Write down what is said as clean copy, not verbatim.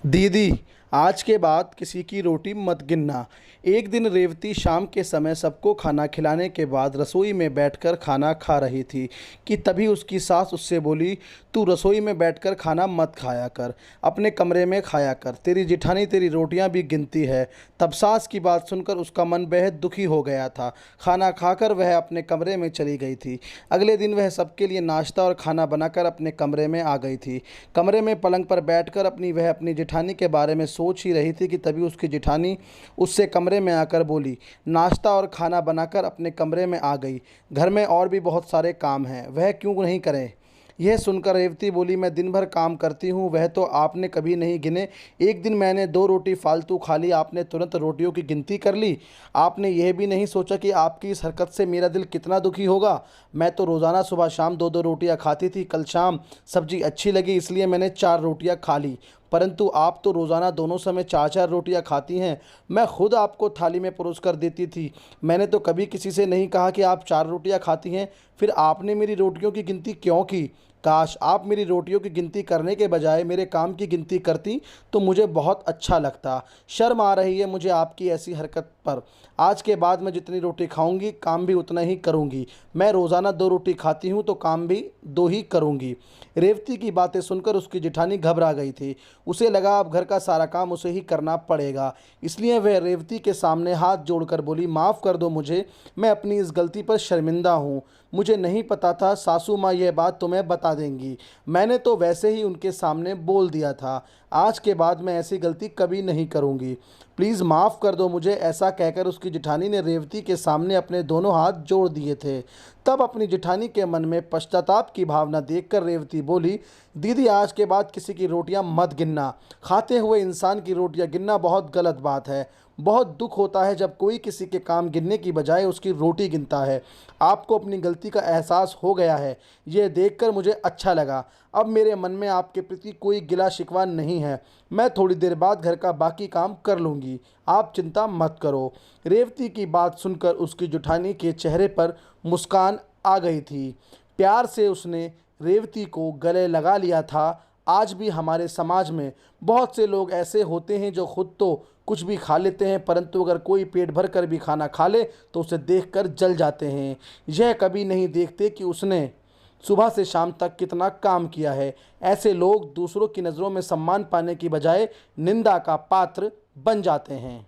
दीदी, आज के बाद किसी की रोटी मत गिनना। एक दिन रेवती शाम के समय सबको खाना खिलाने के बाद रसोई में बैठकर खाना खा रही थी कि तभी उसकी सास उससे बोली, तू रसोई में बैठकर खाना मत खाया कर, अपने कमरे में खाया कर, तेरी जिठानी तेरी रोटियां भी गिनती है। तब सास की बात सुनकर उसका मन बेहद दुखी हो गया था। खाना खाकर वह अपने कमरे में चली गई थी। अगले दिन वह सबके लिए नाश्ता और खाना बनाकर अपने कमरे में आ गई थी। कमरे में पलंग पर बैठकर वह अपनी जिठानी के बारे में सोच ही रही थी कि तभी उसकी जिठानी उससे कमरे में आकर बोली, नाश्ता और खाना बनाकर अपने कमरे में आ गई, घर में और भी बहुत सारे काम हैं, वह क्यों नहीं करें। यह सुनकर रेवती बोली, मैं दिन भर काम करती हूँ, वह तो आपने कभी नहीं गिने। एक दिन मैंने 2 रोटी फालतू खा ली, आपने तुरंत रोटियों की गिनती कर ली। आपने यह भी नहीं सोचा कि आपकी इस हरकत से मेरा दिल कितना दुखी होगा। मैं तो रोज़ाना सुबह शाम 2-2 रोटियाँ खाती थी। कल शाम सब्जी अच्छी लगी इसलिए मैंने 4 रोटियाँ खा ली, परंतु आप तो रोज़ाना दोनों समय 4-4 रोटियाँ खाती हैं। मैं खुद आपको थाली में परोस कर देती थी। मैंने तो कभी किसी से नहीं कहा कि आप 4 रोटियाँ खाती हैं। फिर आपने मेरी रोटियों की गिनती क्यों की? काश आप मेरी रोटियों की गिनती करने के बजाय मेरे काम की गिनती करती तो मुझे बहुत अच्छा लगता। शर्म आ रही है मुझे आपकी ऐसी हरकत पर। आज के बाद मैं जितनी रोटी खाऊंगी काम भी उतना ही करूंगी। मैं रोज़ाना 2 रोटी खाती हूं तो काम भी 2 ही करूंगी। रेवती की बातें सुनकर उसकी जिठानी घबरा गई थी। उसे लगा अब घर का सारा काम उसे ही करना पड़ेगा। इसलिए वह रेवती के सामने हाथ जोड़कर बोली, माफ़ कर दो मुझे, मैं अपनी इस गलती पर शर्मिंदा हूँ। मुझे नहीं पता था सासू माँ यह बात तुम्हें बता देंगी। मैंने तो वैसे ही उनके सामने बोल दिया था। आज के बाद मैं ऐसी गलती कभी नहीं करूँगी। प्लीज़ माफ़ कर दो मुझे। ऐसा कहकर उसकी जिठानी ने रेवती के सामने अपने दोनों हाथ जोड़ दिए थे। तब अपनी जिठानी के मन में पश्चाताप की भावना देखकर रेवती बोली, दीदी आज के बाद किसी की रोटियां मत गिनना। खाते हुए इंसान की रोटियां गिनना बहुत गलत बात है। बहुत दुख होता है जब कोई किसी के काम गिनने की बजाय उसकी रोटी गिनता है। आपको अपनी गलती का एहसास हो गया है, यह देखकर मुझे अच्छा लगा। अब मेरे मन में आपके प्रति कोई गिला शिकवा नहीं है। मैं थोड़ी देर बाद घर का बाकी काम कर लूँगी, आप चिंता मत करो। रेवती की बात सुनकर उसकी जुठानी के चेहरे पर मुस्कान आ गई थी। प्यार से उसने रेवती को गले लगा लिया था। आज भी हमारे समाज में बहुत से लोग ऐसे होते हैं जो खुद तो कुछ भी खा लेते हैं, परंतु अगर कोई पेट भर कर भी खाना खा ले तो उसे देखकर जल जाते हैं। यह कभी नहीं देखते कि उसने सुबह से शाम तक कितना काम किया है। ऐसे लोग दूसरों की नज़रों में सम्मान पाने की बजाय निंदा का पात्र बन जाते हैं।